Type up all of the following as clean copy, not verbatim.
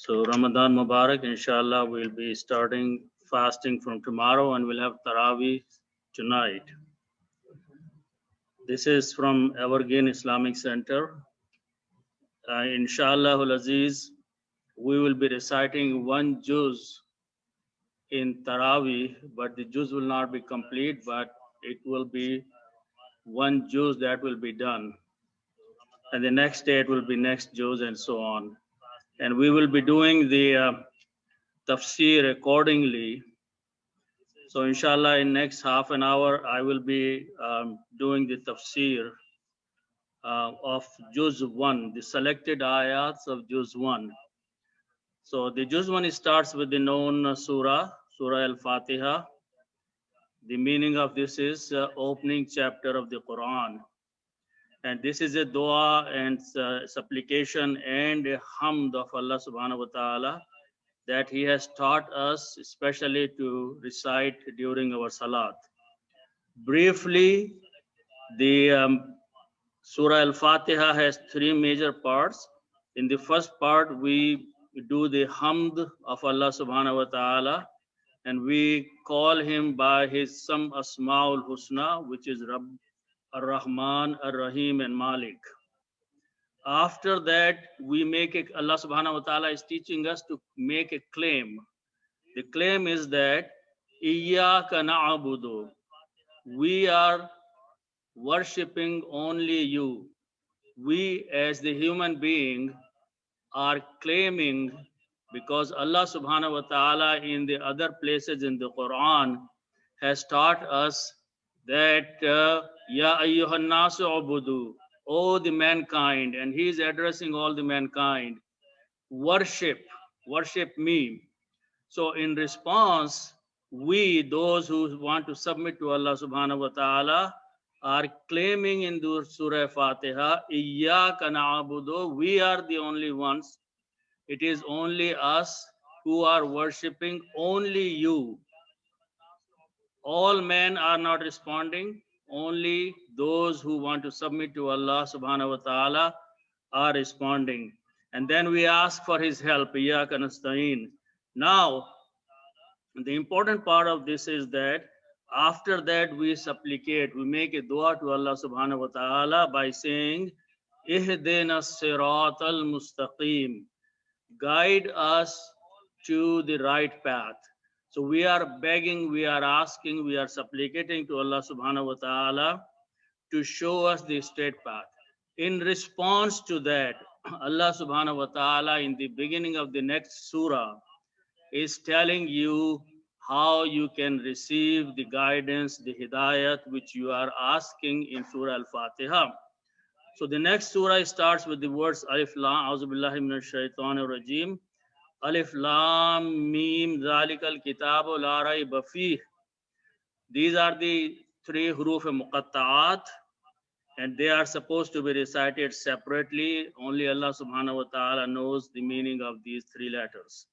So Ramadan Mubarak, inshallah, we'll be starting fasting from tomorrow and we'll have Taraweeh tonight. This is from Evergreen Islamic Center. Inshallah Aziz, we will be reciting one juz in Taraweeh, but the juz will not be complete, but it will be one juz that will be done. And the next day it will be next juz and so on. And we will be doing the tafsir accordingly. So inshallah in next half an hour I will be doing the tafsir of Juz 1, the selected ayats of Juz 1. So the Juz 1 starts with the known surah, Surah Al-Fatiha. The meaning of this is opening chapter of the Quran. And this is a dua and supplication and a hamd of Allah subhanahu wa ta'ala that He has taught us especially to recite during our salat. Briefly, the Surah Al-Fatiha has three major parts. In the first part, we do the hamd of Allah subhanahu wa ta'ala, and we call Him by His some Asma'ul Husna, which is Rabb, Ar-Rahman, Ar-Rahim, and Malik. After that, we make it, Allah subhanahu wa ta'ala is teaching us to make a claim. The claim is that Iyyaka na'budu, we are worshipping only you. We as the human being are claiming, because Allah subhanahu wa ta'ala in the other places in the Quran has taught us that Ya ayyuhan nasu ubudu, O the mankind, and He is addressing all the mankind, worship me. So in response, we, those who want to submit to Allah subhanahu wa ta'ala, are claiming in the Surah Fatiha, Iyyaka na'budu, we are the only ones. It is only us who are worshipping only you. All men are not responding. Only those who want to submit to Allah subhanahu wa ta'ala are responding. And then we ask for His help, Iyyaka nasta'in. Now, the important part of this is that after that we supplicate, we make a dua to Allah subhanahu wa ta'ala by saying, Ihdina siratal mustaqim, guide us to the right path. So we are begging, we are asking, we are supplicating to Allah subhanahu wa ta'ala to show us the straight path. In response to that, Allah subhanahu wa ta'ala in the beginning of the next surah is telling you how you can receive the guidance, the hidayat which you are asking in Surah Al-Fatiha. So the next surah starts with the words Alif Lam, A'udhu Billahi Minash Shaitanir Rajim. Alif Lam Mim Zalikal Kitabu La Rayba Fih. These are the three huruf muqatta'at, and they are supposed to be recited separately. Only Allah subhanahu wa ta'ala knows the meaning of these three letters.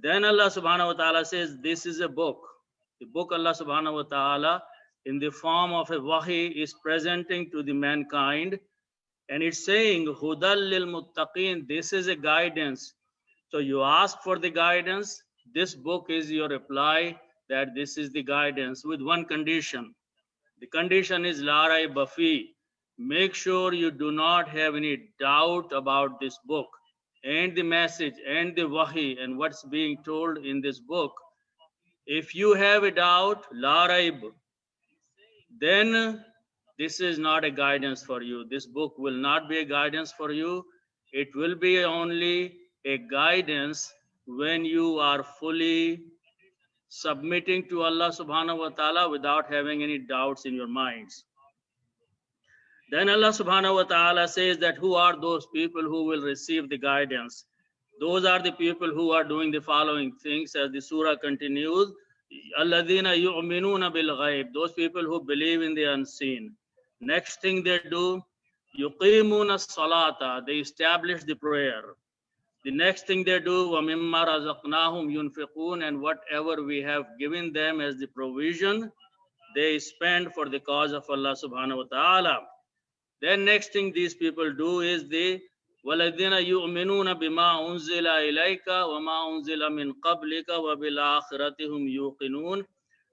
Then Allah subhanahu wa ta'ala says, this is a book. The book Allah subhanahu wa ta'ala in the form of a wahi is presenting to the mankind, and it's saying, Hudal lil muttaqin, this is a guidance. So you ask for the guidance, this book is your reply that this is the guidance with one condition. The condition is La rayba fi. Make sure you do not have any doubt about this book and the message and the wahi and what's being told in this book. If you have a doubt, La rayb, then this is not a guidance for you. This book will not be a guidance for you. It will be only a guidance when you are fully submitting to Allah subhanahu wa ta'ala without having any doubts in your minds. Then Allah subhanahu wa ta'ala says that who are those people who will receive the guidance? Those are the people who are doing the following things as the surah continues. Alladhina yu'minuna bil ghaib, those people who believe in the unseen. Next thing they do, yuqimuna salata, they establish the prayer. The next thing they do, وَمِمَّا رَزَقْنَاهُمْ يُنْفِقُونَ, and whatever we have given them as the provision, they spend for the cause of Allah subhanahu wa ta'ala. Then next thing these people do is they وَالَّذِينَ يُؤْمِنُونَ بِمَا أُنزِلَ إِلَيْكَ وَمَا أُنزِلَ مِنْ قَبْلِكَ وَبِالْآخِرَةِ هُمْ يُوقِنُونَ.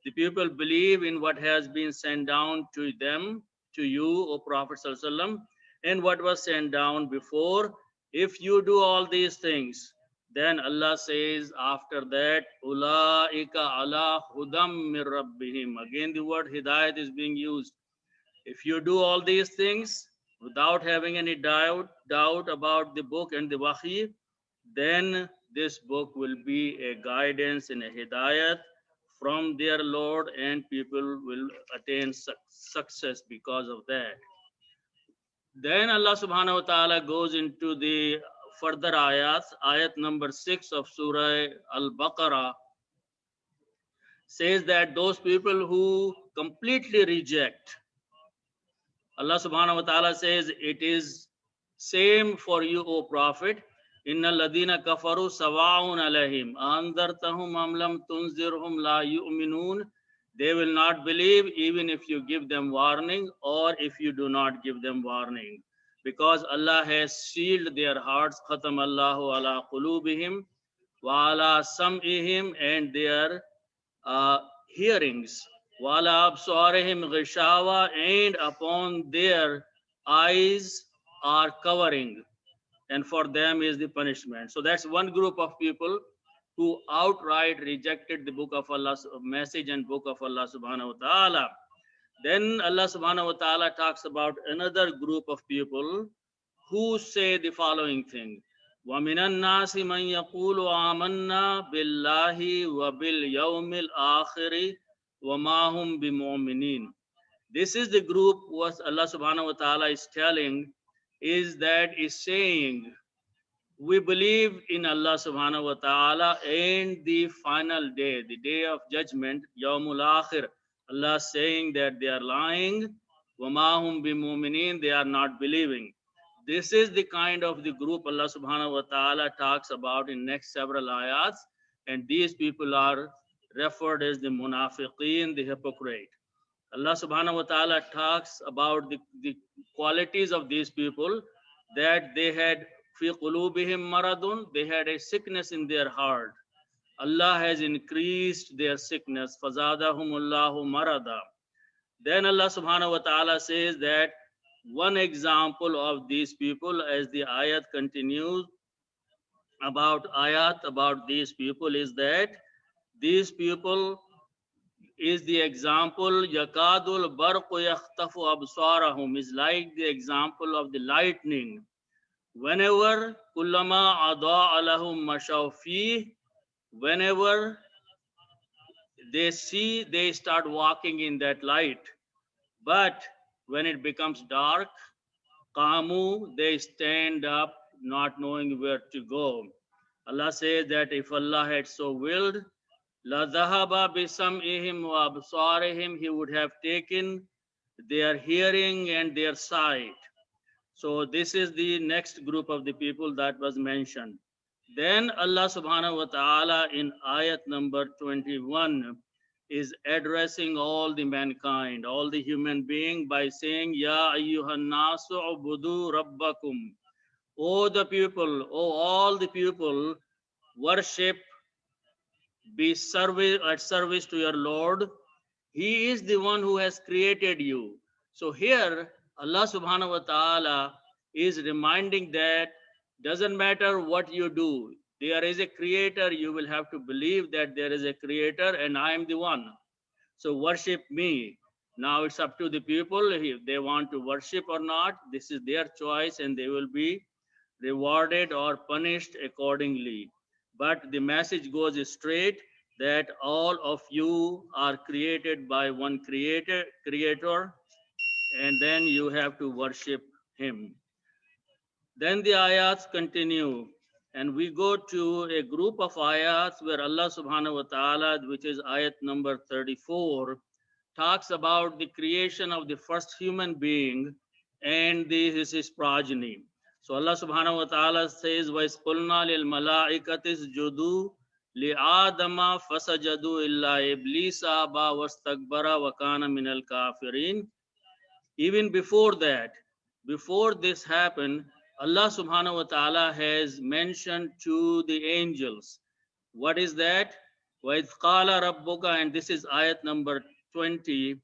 The people believe in what has been sent down to them, to you, O Prophet Sallallahu Alaihi Wasallam, and what was sent down before. If you do all these things, then Allah says after that, Ulaika ala hudam mir rabbihim. Again, the word hidayat is being used. If you do all these things without having any doubt about the book and the wahi, then this book will be a guidance and a hidayat from their Lord, and people will attain success because of that. Then Allah subhanahu wa ta'ala goes into the further ayats. Ayat number 6 of Surah Al-Baqarah says that those people who completely reject, Allah subhanahu wa ta'ala says, it is same for you, O Prophet. Inna ladina kafaru sawa'un alayhim andartahum am lam tunzirhum la yu'minun. They will not believe even if you give them warning or if you do not give them warning, because Allah has sealed their hearts. Khatam Allahu ala qulubihim wa ala sam'ihim, and their hearings, wala absarihim ghishawa, and upon their eyes are covering, and for them is the punishment. So that's one group of people who outright rejected the book of Allah's message and book of Allah subhanahu wa ta'ala. Then Allah subhanahu wa ta'ala talks about another group of people who say the following thing: وَمِنَ النَّاسِ مَنْ يَقُولُ آمَنَّا بِاللَّهِ وَبِالْيَوْمِ الْآخِرِ وَمَا هُمْ بِمُؤْمِنِينَ. This is the group what Allah subhanahu wa ta'ala is telling, is saying, we believe in Allah subhanahu wa ta'ala and the final day, the day of judgment, Yawmul Akhir. Allah is saying that they are lying. وَمَا هُمْ بِمُؤْمِنِينَ, they are not believing. This is the kind of the group Allah subhanahu wa ta'ala talks about in next several ayats, and these people are referred as the munafiqeen, the hypocrite. Allah subhanahu wa ta'ala talks about the qualities of these people, that they had fi qulubihim maradun, they had a sickness in their heart. Allah has increased their sickness. Fazadahumullahu marada. Then Allah subhanahu wa ta'ala says that one example of these people, as the ayat continues about these people, is that these people is the example, yakadul barqu yakhtafu absarahum, is like the example of the lightning. Whenever kullama adaa lahum mashaw fi, whenever they see, they start walking in that light. But when it becomes dark, qamu, they stand up not knowing where to go. Allah says that if Allah had so willed, la dhahaba bisam'ihim wa absarihim, he would have taken their hearing and their sight. So this is the next group of the people that was mentioned. Then Allah subhanahu wa ta'ala in ayat number 21 is addressing all the mankind, all the human being, by saying, Ya ayyuhan nasu ubudu rabbakum. O the people, O all the people, worship, be at service to your Lord. He is the one who has created you. So here Allah subhanahu wa ta'ala is reminding that doesn't matter what you do, there is a creator. You will have to believe that there is a creator and I am the one. So worship me. Now it's up to the people if they want to worship or not. This is their choice, and they will be rewarded or punished accordingly. But the message goes straight that all of you are created by one creator, and then you have to worship him. Then the ayats continue, and we go to a group of ayats where Allah subhanahu wa ta'ala, which is ayat number 34, talks about the creation of the first human being and his progeny. So Allah subhanahu wa ta'ala says, وَإِذْ قُلْنَا لِلْمَلَائِكَةِ اسْجُدُوا لِآدَمَ فَسَجَدُوا إِلَّا إِبْلِيسَ أَبَى وَاسْتَكْبَرَ وَكَانَ مِنَ الْكَافِرِينَ. Even before that, before this happened, Allah subhanahu wa ta'ala has mentioned to the angels. What is that? وَإِذْ قَالَ رَبُّكَ, and this is ayat number 20,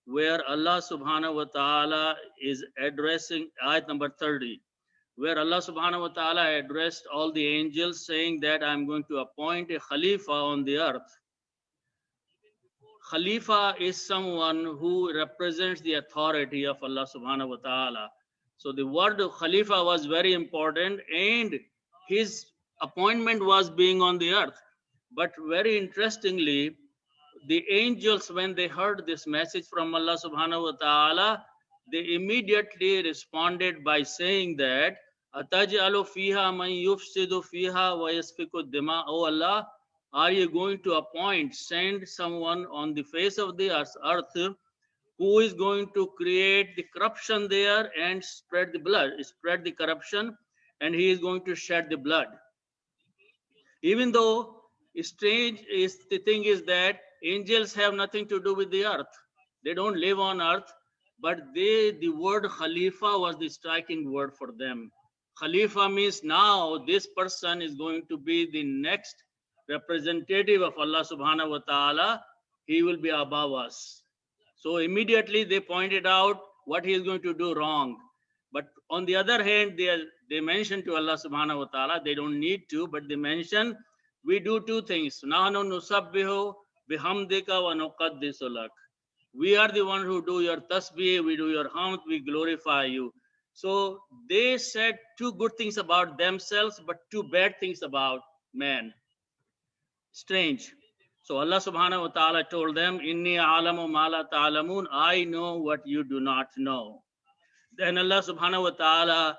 where Allah subhanahu wa ta'ala is addressing, ayat number 30, where Allah subhanahu wa ta'ala addressed all the angels saying that I'm going to appoint a Khalifa on the earth. Khalifa is someone who represents the authority of Allah subhanahu wa ta'ala. So the word Khalifa was very important, and his appointment was being on the earth. But very interestingly, the angels, when they heard this message from Allah subhanahu wa ta'ala, they immediately responded by saying that, Ataj'alu fiha man yufsidu fiha wa yasfiku dima. Oh Allah, are you going to send someone on the face of the earth who is going to create the corruption there and spread the corruption, and he is going to shed the blood? Even though strange is the thing is that angels have nothing to do with the earth. They don't live on earth, but the word Khalifa was the striking word for them. Khalifa means now this person is going to be the next representative of Allah subhanahu wa ta'ala. He will be above us. So immediately they pointed out what he is going to do wrong. But on the other hand, they mention to Allah subhanahu wa ta'ala, they don't need to, but they mention, we do two things. Nahnu nusabbihu bihamdika wa nuqaddisu lak. We are the one who do your tasbih, we do your hamd, we glorify you. So they said two good things about themselves, but two bad things about man. Strange. So Allah subhanahu wa ta'ala told them, Inni alamu ma la ta'alamun, I know what you do not know. Then Allah subhanahu wa ta'ala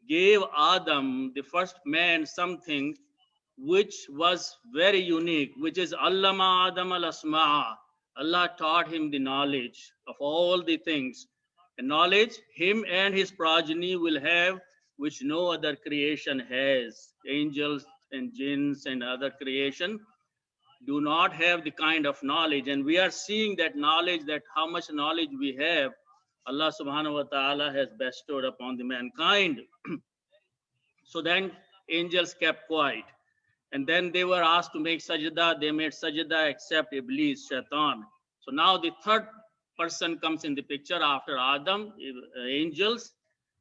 gave Adam, the first man, something which was very unique, which is Allama Adam al-asma'a. Allah taught him the knowledge of all the things. And knowledge him and his progeny will have, which no other creation has. Angels and jinns and other creation do not have the kind of knowledge. And we are seeing that knowledge, that how much knowledge we have, Allah subhanahu wa ta'ala has bestowed upon the mankind. So then angels kept quiet. And then they were asked to make sajda. They made sajda except Iblis, Shaitan. So now the third person comes in the picture after Adam, angels.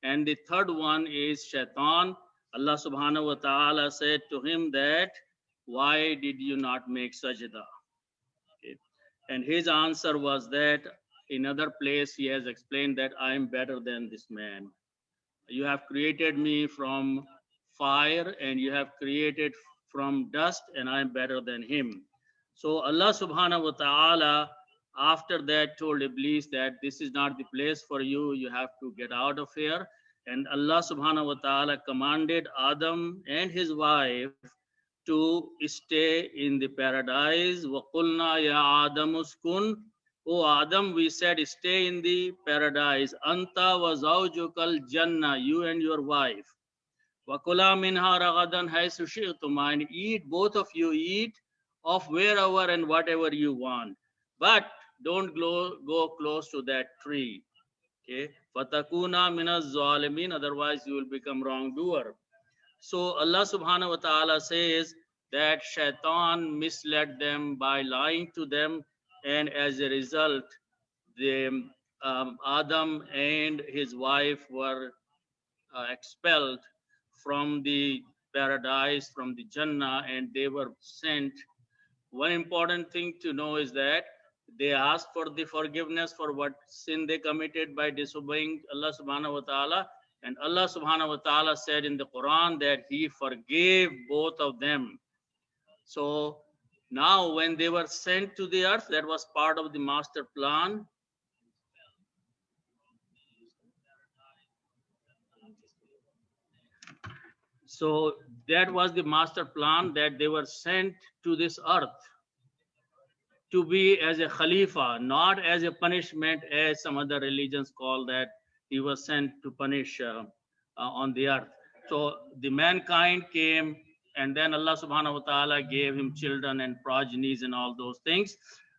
And the third one is Shaitan. Allah subhanahu wa ta'ala said to him that, why did you not make sajda? Okay. And his answer was that, in other place he has explained that I am better than this man. You have created me from fire and you have created from dust, and I am better than him. So Allah subhanahu wa ta'ala after that told Iblis that this is not the place for you, you have to get out of here. And Allah subhanahu wa ta'ala commanded Adam and his wife to stay in the paradise. وَقُلْنَا يَا آدَمُ اسْكُنْ. O Adam, we said, stay in the paradise. Anta wa zawjukal jannah, you and your wife. وَكُلَا مِنْهَا رَغَدًا حَيْثُ شِئْتُمَا, and eat, both of you eat of wherever and whatever you want. But don't go close to that tree. Okay? فَتَكُونَا مِنَ الظَّالِمِينَ, otherwise you will become wrongdoer. So Allah subhanahu wa ta'ala says that Shaitan misled them by lying to them, and as a result, Adam and his wife were expelled from the paradise, from the Jannah, and they were sent. One important thing to know is that they asked for the forgiveness for what sin they committed by disobeying Allah subhanahu wa ta'ala. And Allah subhanahu wa ta'ala said in the Quran that he forgave both of them. So now when they were sent to the earth, that was part of the master plan. So that was the master plan, that they were sent to this earth to be as a Khalifa, not as a punishment as some other religions call that he was sent to punish on the earth. So the mankind came, and then Allah subhanahu wa ta'ala gave him children and progenies and all those things,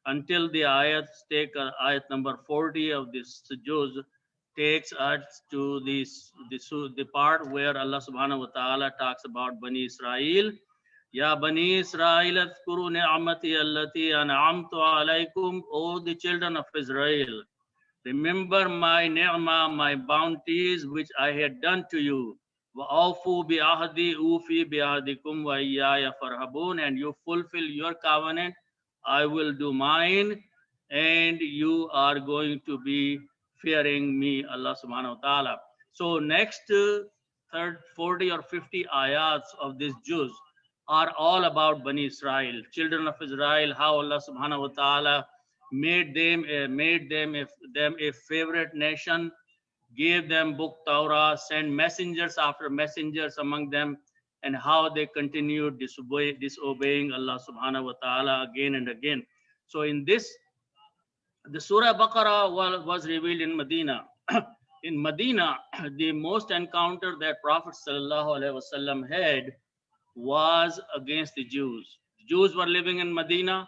until the ayat, take ayat number 40 of this juz, takes us to the part where Allah subhanahu wa ta'ala talks about Bani Israel. Ya Bani Israel, adhkuru ni'amati allati an'amtu alaykum, O the children of Israel. Remember my ni'mah, my bounties which I had done to you. وَأَوْفُوا بِعَهْدِي أُوفِي بِعَهْدِكُمْ وَإِيَّايَ فَارْهَبُونَ. And you fulfill your covenant, I will do mine, and you are going to be fearing me, Allah subhanahu wa ta'ala. So next 40 or 50 ayats of this juz are all about Bani Israel, children of Israel, how Allah subhanahu wa ta'ala made them a favorite nation, gave them book Torah, sent messengers after messengers among them, and how they continued disobeying Allah subhanahu wa ta'ala again and again. So in this, the Surah Baqarah was revealed in Medina. In Medina, the most encounter that Prophet sallallahu alaihi wasallam had was against the Jews. The Jews were living in Medina.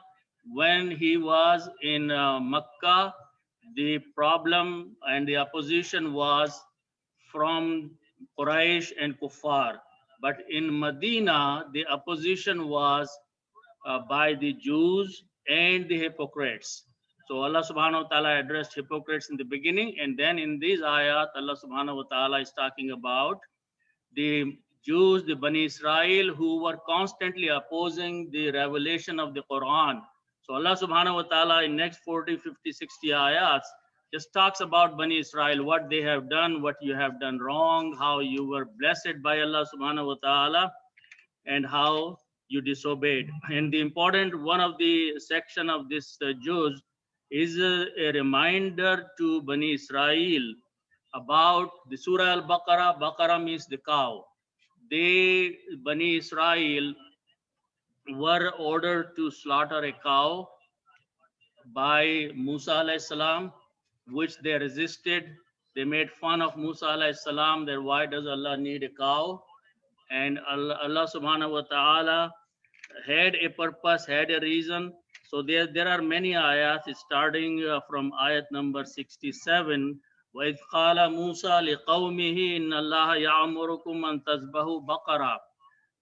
When he was in Makkah, the problem and the opposition was from Quraysh and Kuffar. But in Medina, the opposition was by the Jews and the hypocrites. So Allah subhanahu wa ta'ala addressed hypocrites in the beginning, and then in these ayat, Allah subhanahu wa ta'ala is talking about the Jews, the Bani Israel, who were constantly opposing the revelation of the Quran. So Allah subhanahu wa ta'ala in next 40, 50, 60 ayats just talks about Bani Israel, what they have done, what you have done wrong, how you were blessed by Allah subhanahu wa ta'ala, and how you disobeyed. And the important one of the section of this juz is a reminder to Bani Israel about the Surah Al-Baqarah. Baqarah means the cow. They, Bani Israel, were ordered to slaughter a cow by Musa alayhi salam, which they resisted. They made fun of Musa alayhi salam that why does Allah need a cow? And Allah subhanahu wa ta'ala had a purpose, had a reason. So there are many ayats starting from ayat number 67. وَإِذْ قَالَ مُوسَى لِقَوْمِهِ إِنَّ اللَّهَ يَأْمُرُكُمْ أَن تَذْبَحُوا بَقَرَةً.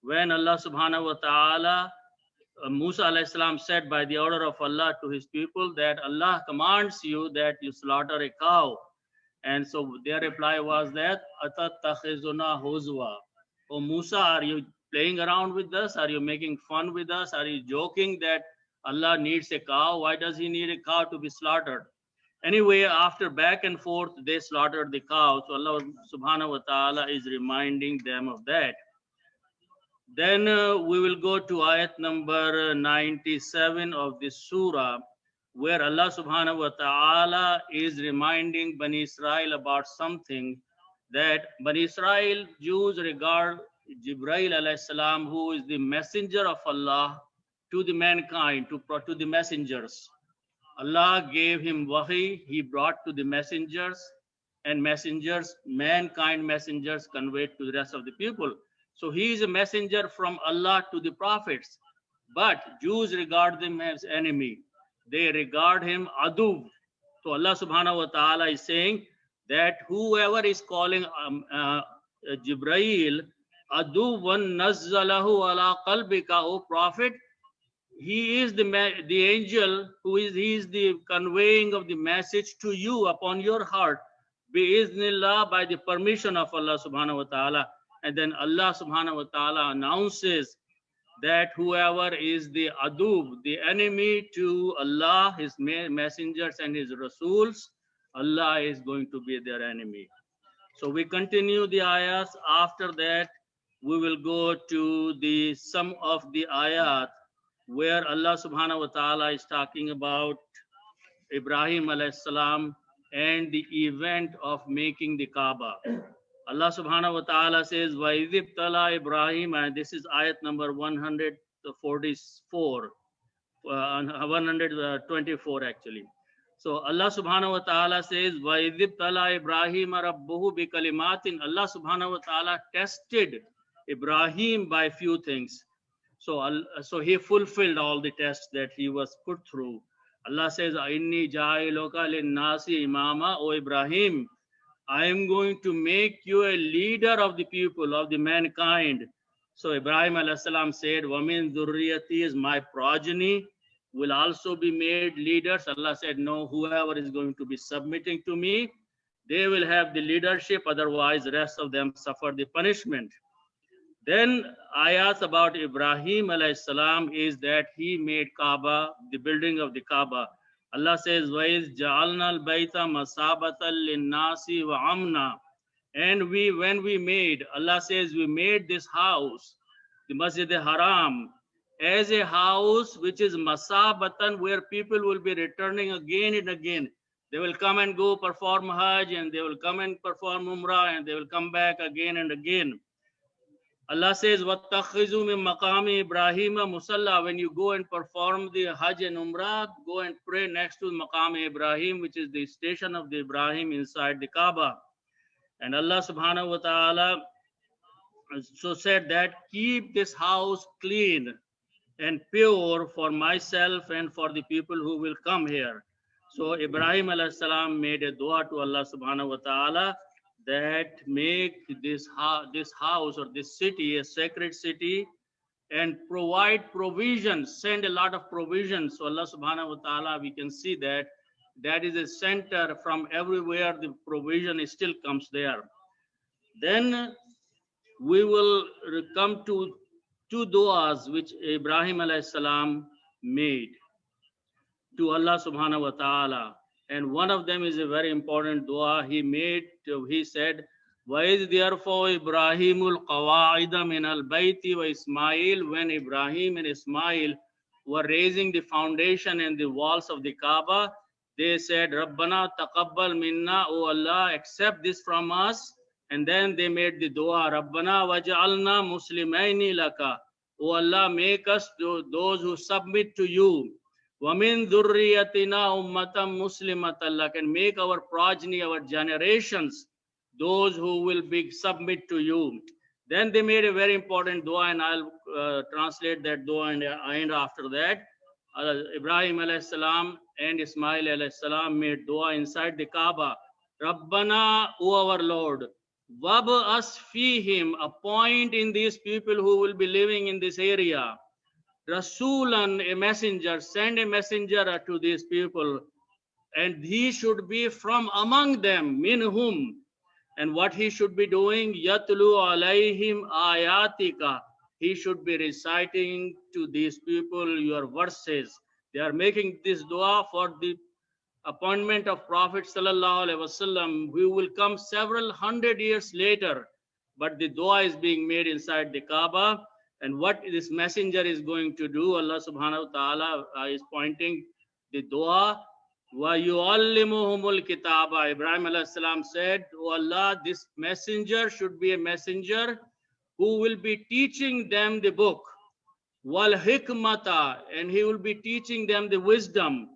When Allah subhanahu wa ta'ala, Musa alayhi salam said by the order of Allah to his people that Allah commands you that you slaughter a cow. And so their reply was that, أَتَتَّخِذُنَا هُزُوًا. Oh Musa, are you playing around with us? Are you making fun with us? Are you joking that Allah needs a cow? Why does he need a cow to be slaughtered? Anyway, after back and forth, they slaughtered the cow. So Allah subhanahu wa ta'ala is reminding them of that. Then we will go to ayat number 97 of this surah, where Allah subhanahu wa ta'ala is reminding Bani Israel about something that Bani Israel Jews regard Jibreel alayhi salam, who is the messenger of Allah to the mankind, to the messengers. Allah gave him wahi, he brought to the messengers, and messengers, mankind messengers, conveyed to the rest of the people. So he is a messenger from Allah to the prophets, but Jews regard him as enemy. They regard him adu. So Allah subhanahu wa ta'ala is saying that whoever is calling Jibreel adu wan nazzalahu ala qalbika, O prophet, he is the angel who is the conveying of the message to you upon your heart, biiznillah, by the permission of Allah subhanahu wa ta'ala. And then Allah subhanahu wa ta'ala announces that whoever is the adub, the enemy to Allah, his messengers and his rasuls, Allah is going to be their enemy. So we continue the ayats. After that, we will go to some of the ayat where Allah subhanahu wa ta'ala is talking about Ibrahim alayhi salam and the event of making the Kaaba. Allah subhanahu wa ta'ala says, وَإِذِ ابْتَلَى Ibrahim, and this is ayat number 144, 124 actually. So Allah subhanahu wa ta'ala says, وَإِذِ ابْتَلَى Ibrahim رَبُّهُ بِكَلِمَاتٍ. Allah subhanahu wa ta'ala tested Ibrahim by few things. So he fulfilled all the tests that he was put through. Allah says, Inni ja'iluka linnasi imama, O Ibrahim, I am going to make you a leader of the people, of the mankind. So Ibrahim alayhi salam said, Wamin Dhurriyati, is my progeny will also be made leaders. Allah said, no, whoever is going to be submitting to me, they will have the leadership, otherwise the rest of them suffer the punishment. Then ayat about Ibrahim alayhi salam is that he made Kaaba, the building of the Kaaba. Allah says, وَإِذْ جَعَلْنَا الْبَيْتَ مَثَابَةً لِلنَّاسِ وَأَمْنًا. And when we made, Allah says, we made this house, the Masjid al-Haram, as a house which is masabatan, where people will be returning again and again. They will come and go perform Hajj, and they will come and perform Umrah, and they will come back again and again. Allah says, وَاتَّخِذُوا مِن مَقَامِ إِبْرَاهِيمَ مُصَلَّى. When you go and perform the Hajj and Umrah, go and pray next to Maqam Ibrahim, which is the station of the Ibrahim inside the Kaaba. And Allah subhanahu wa ta'ala so said that keep this house clean and pure for myself and for the people who will come here. So Ibrahim alayhi salam made a dua to Allah subhanahu wa ta'ala that make this house or this city a sacred city and provide provisions, send a lot of provisions. So Allah subhanahu wa ta'ala, we can see that that is a center from everywhere the provision still comes there. Then we will come to two du'as which Ibrahim alayhi salam made to Allah subhanahu wa ta'ala. And one of them is a very important dua he made. He said, وَإِذْ therefore Ibrahimul qawa'ida min al-bayti wa Ismail, when Ibrahim and Ismail were raising the foundation and the walls of the Kaaba, they said, Rabbana taqabbal minna, O Allah, accept this from us. And then they made the dua, Rabbana waj'alna muslimaini laka, O Allah, make us those who submit to you. وَمِن ذُرِّيَّتِنَا أُمَّةً مُسْلِمَةً لَكَ, and make our progeny, our generations, those who will be submit to you. Then they made a very important dua, and I'll translate that dua and after that. Ibrahim alayhi salam and Ismail alayhi salam made dua inside the Kaaba. Rabbana, O our Lord, wab us fihim, appoint in these people who will be living in this area. Rasulan, a messenger, send a messenger to these people, and he should be from among them, minhum. And what he should be doing, yatlu alayhim ayatika, he should be reciting to these people your verses. They are making this dua for the appointment of Prophet sallallahu alaihi wasallam, who will come several hundred years later. But the dua is being made inside the Kaaba. And what this messenger is going to do, Allah subhanahu wa ta'ala is pointing the dua. وَيُعَلِّمُهُمُ الْكِتَابَ. Ibrahim alayhi salam said, O Allah, this messenger should be a messenger who will be teaching them the book. وَالْحِكْمَةَ, and he will be teaching them the wisdom.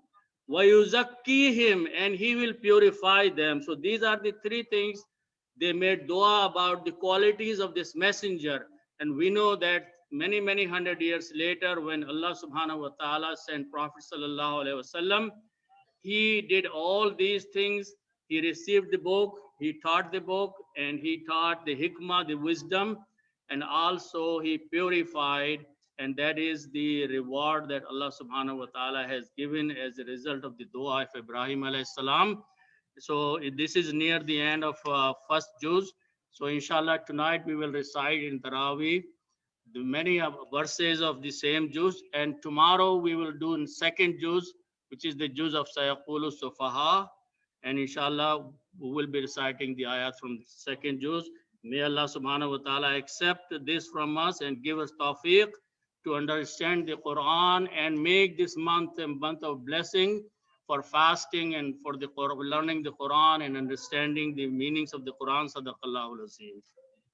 وَيُزَكِّيهِمْ, and he will purify them. So these are the three things they made dua about, the qualities of this messenger. And we know that many hundred years later, when Allah subhanahu wa ta'ala sent Prophet sallallahu alaihi wasallam, he did all these things. He received the book, he taught the book, and he taught the hikmah, the wisdom, and also he purified. And that is the reward that Allah subhanahu wa ta'ala has given as a result of the dua of Ibrahim alayhi salam. So this is near the end of first juz. So inshallah tonight we will recite in Taraweeh the many verses of the same juz, and tomorrow we will do in second juz, which is the juz of Sayaqulu Sufaha, and inshallah we will be reciting the ayat from the second juz. May Allah subhanahu wa ta'ala accept this from us and give us tawfiq to understand the Quran and make this month a month of blessing for fasting and for the learning the Quran and understanding the meanings of the Quran. Sadaqallahu al-Azim.